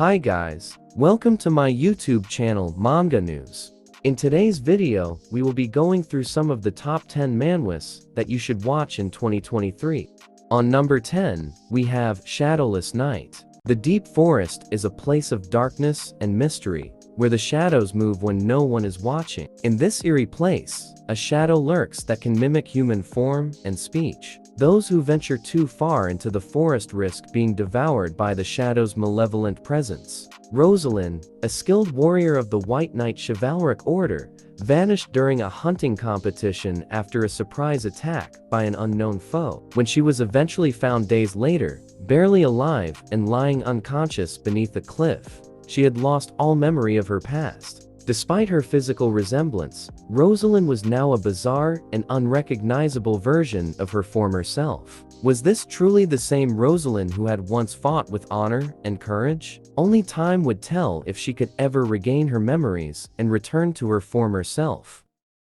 Hi guys, welcome to my YouTube channel Manga News. In today's video, we will be going through some of the top 10 manhwas that you should watch in 2023. On number 10, we have Shadowless Night. The deep forest is a place of darkness and mystery, where the shadows move when no one is watching. In this eerie place, a shadow lurks that can mimic human form and speech. Those who venture too far into the forest risk being devoured by the shadow's malevolent presence. Rosalind, a skilled warrior of the White Knight Chivalric Order, vanished during a hunting competition after a surprise attack by an unknown foe. When she was eventually found days later, barely alive and lying unconscious beneath a cliff, she had lost all memory of her past. Despite her physical resemblance, Rosalind was now a bizarre and unrecognizable version of her former self. Was this truly the same Rosalind who had once fought with honor and courage? Only time would tell if she could ever regain her memories and return to her former self.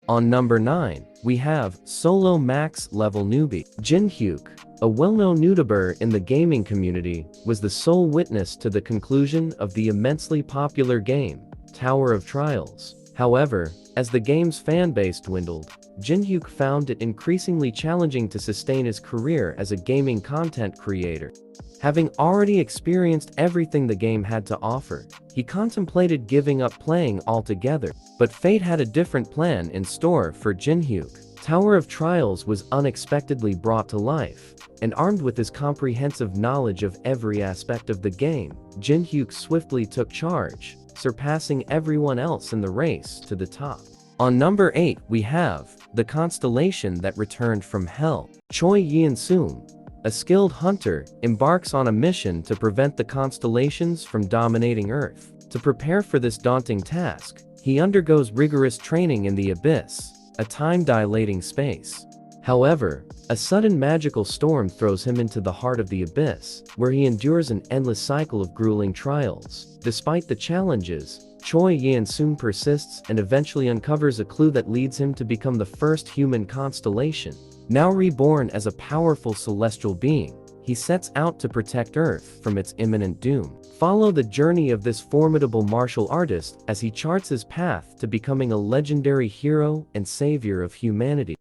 On number 9, we have Solo Max Level Newbie. Jin-hyuk, a well-known YouTuber in the gaming community, was the sole witness to the conclusion of the immensely popular game, Tower of Trials. However, as the game's fanbase dwindled, Jin-hyuk found it increasingly challenging to sustain his career as a gaming content creator. Having already experienced everything the game had to offer, he contemplated giving up playing altogether. But fate had a different plan in store for Jin-hyuk. Tower of Trials was unexpectedly brought to life, and armed with his comprehensive knowledge of every aspect of the game, Jin-hyuk swiftly took charge, surpassing everyone else in the race to the top. On number 8, we have the Constellation that returned from hell. Choi Yeon-soon, a skilled hunter, embarks on a mission to prevent the constellations from dominating Earth. To prepare for this daunting task, he undergoes rigorous training in the Abyss, a time-dilating space. However, a sudden magical storm throws him into the heart of the Abyss, where he endures an endless cycle of grueling trials. Despite the challenges, Choi Yeon-soon persists and eventually uncovers a clue that leads him to become the first human constellation. Now reborn as a powerful celestial being, he sets out to protect Earth from its imminent doom. Follow the journey of this formidable martial artist as he charts his path to becoming a legendary hero and savior of humanity.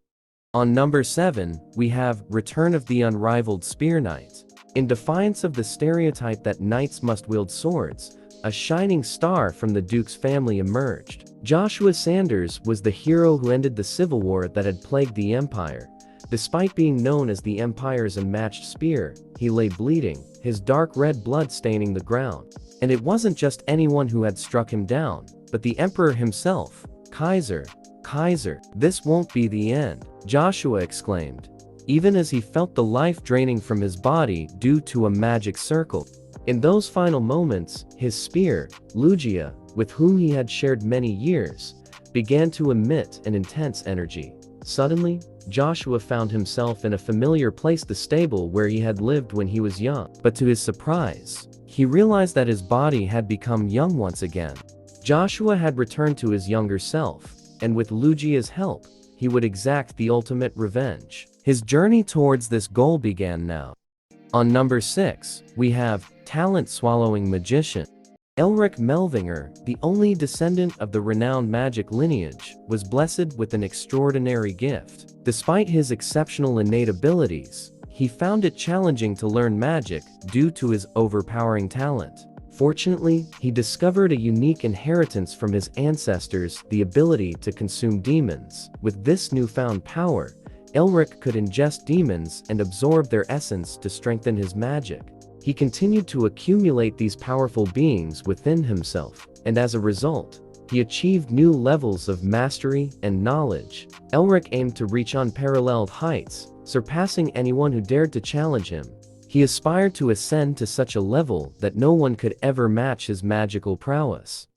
On number 7, we have Return of the Unrivaled Spear Knight. In defiance of the stereotype that knights must wield swords, a shining star from the Duke's family emerged. Joshua Sanders was the hero who ended the civil war that had plagued the Empire. Despite being known as the Empire's unmatched spear, he lay bleeding, his dark red blood staining the ground. And it wasn't just anyone who had struck him down, but the Emperor himself. Kaiser, this won't be the end, Joshua exclaimed, even as he felt the life draining from his body due to a magic circle. In those final moments, his spear, Lugia, with whom he had shared many years, began to emit an intense energy. Suddenly, Joshua found himself in a familiar place, the stable where he had lived when he was young. But to his surprise, he realized that his body had become young once again. Joshua had returned to his younger self, and with Lugia's help, he would exact the ultimate revenge. His journey towards this goal began now. On number 6, we have Talent-Swallowing Magician. Elric Melvinger, the only descendant of the renowned magic lineage, was blessed with an extraordinary gift. Despite his exceptional innate abilities, he found it challenging to learn magic due to his overpowering talent. Fortunately, he discovered a unique inheritance from his ancestors, the ability to consume demons. With this newfound power, Elric could ingest demons and absorb their essence to strengthen his magic. He continued to accumulate these powerful beings within himself, and as a result, he achieved new levels of mastery and knowledge. Elric aimed to reach unparalleled heights, surpassing anyone who dared to challenge him. He aspired to ascend to such a level that no one could ever match his magical prowess.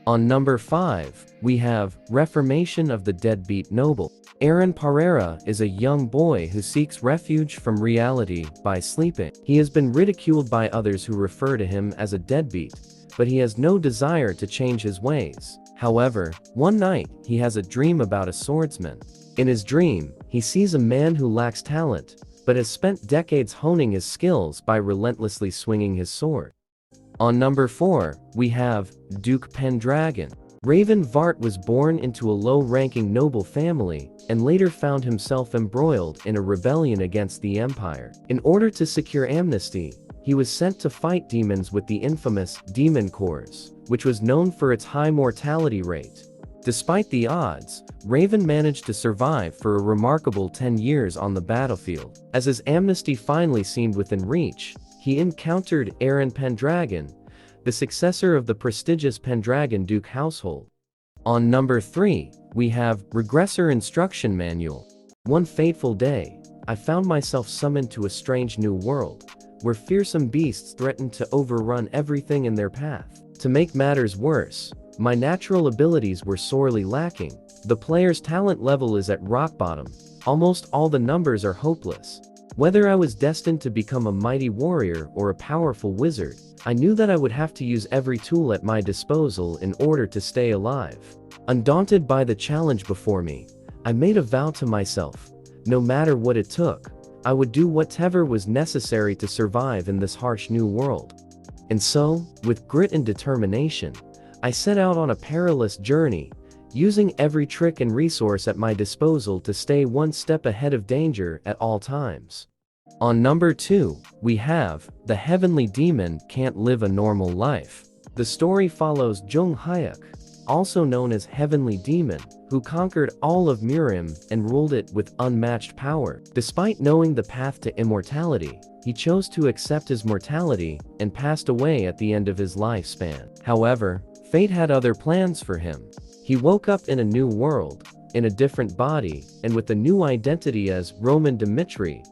On number 5, we have Reformation of the Deadbeat Noble. Aaron Pereira is a young boy who seeks refuge from reality by sleeping. He has been ridiculed by others who refer to him as a deadbeat, but he has no desire to change his ways. However, one night, he has a dream about a swordsman. In his dream, he sees a man who lacks talent, but has spent decades honing his skills by relentlessly swinging his sword. On number 4, we have Duke Pendragon. Raven Vart was born into a low-ranking noble family and later found himself embroiled in a rebellion against the Empire. In order to secure amnesty, he was sent to fight demons with the infamous Demon Corps, which was known for its high mortality rate. Despite the odds, Raven managed to survive for a remarkable 10 years on the battlefield. As his amnesty finally seemed within reach, he encountered Aaron Pendragon, the successor of the prestigious Pendragon Duke household. On number 3, we have Regressor Instruction Manual. One fateful day, I found myself summoned to a strange new world, where fearsome beasts threatened to overrun everything in their path. To make matters worse, my natural abilities were sorely lacking. The player's talent level is at rock bottom. Almost all the numbers are hopeless. Whether I was destined to become a mighty warrior or a powerful wizard, I knew that I would have to use every tool at my disposal in order to stay alive. Undaunted by the challenge before me, I made a vow to myself. No matter what it took, I would do whatever was necessary to survive in this harsh new world. And so, with grit and determination, I set out on a perilous journey, using every trick and resource at my disposal to stay one step ahead of danger at all times. On number 2, we have The Heavenly Demon Can't Live a Normal Life. The story follows Jung Hyuk, also known as Heavenly Demon, who conquered all of Mirim and ruled it with unmatched power. Despite knowing the path to immortality, he chose to accept his mortality and passed away at the end of his lifespan. However, fate had other plans for him. He woke up in a new world, in a different body, and with a new identity as Roman Dimitri,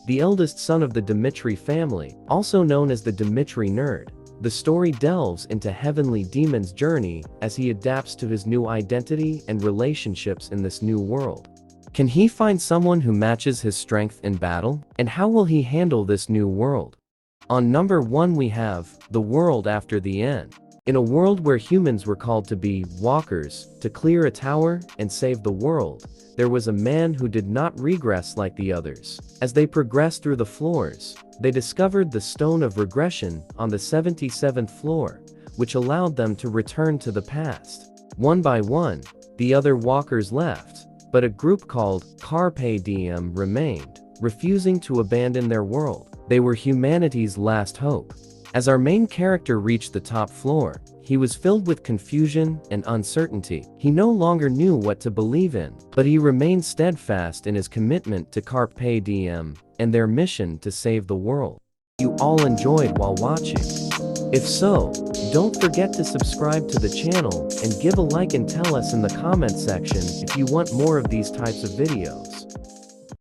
the eldest son of the Dimitri family, also known as the Dimitri Nerd. The story delves into Heavenly Demon's journey as he adapts to his new identity and relationships in this new world. Can he find someone who matches his strength in battle? And how will he handle this new world? On number 1, we have The World After the End. In a world where humans were called to be walkers, to clear a tower and save the world, there was a man who did not regress like the others. As they progressed through the floors, they discovered the Stone of Regression on the 77th floor, which allowed them to return to the past. One by one, the other walkers left, but a group called Carpe Diem remained, refusing to abandon their world. They were humanity's last hope. As our main character reached the top floor, he was filled with confusion and uncertainty. He no longer knew what to believe in, but he remained steadfast in his commitment to Carpe Diem and their mission to save the world. You all enjoyed while watching? If so, don't forget to subscribe to the channel and give a like and tell us in the comment section if you want more of these types of videos.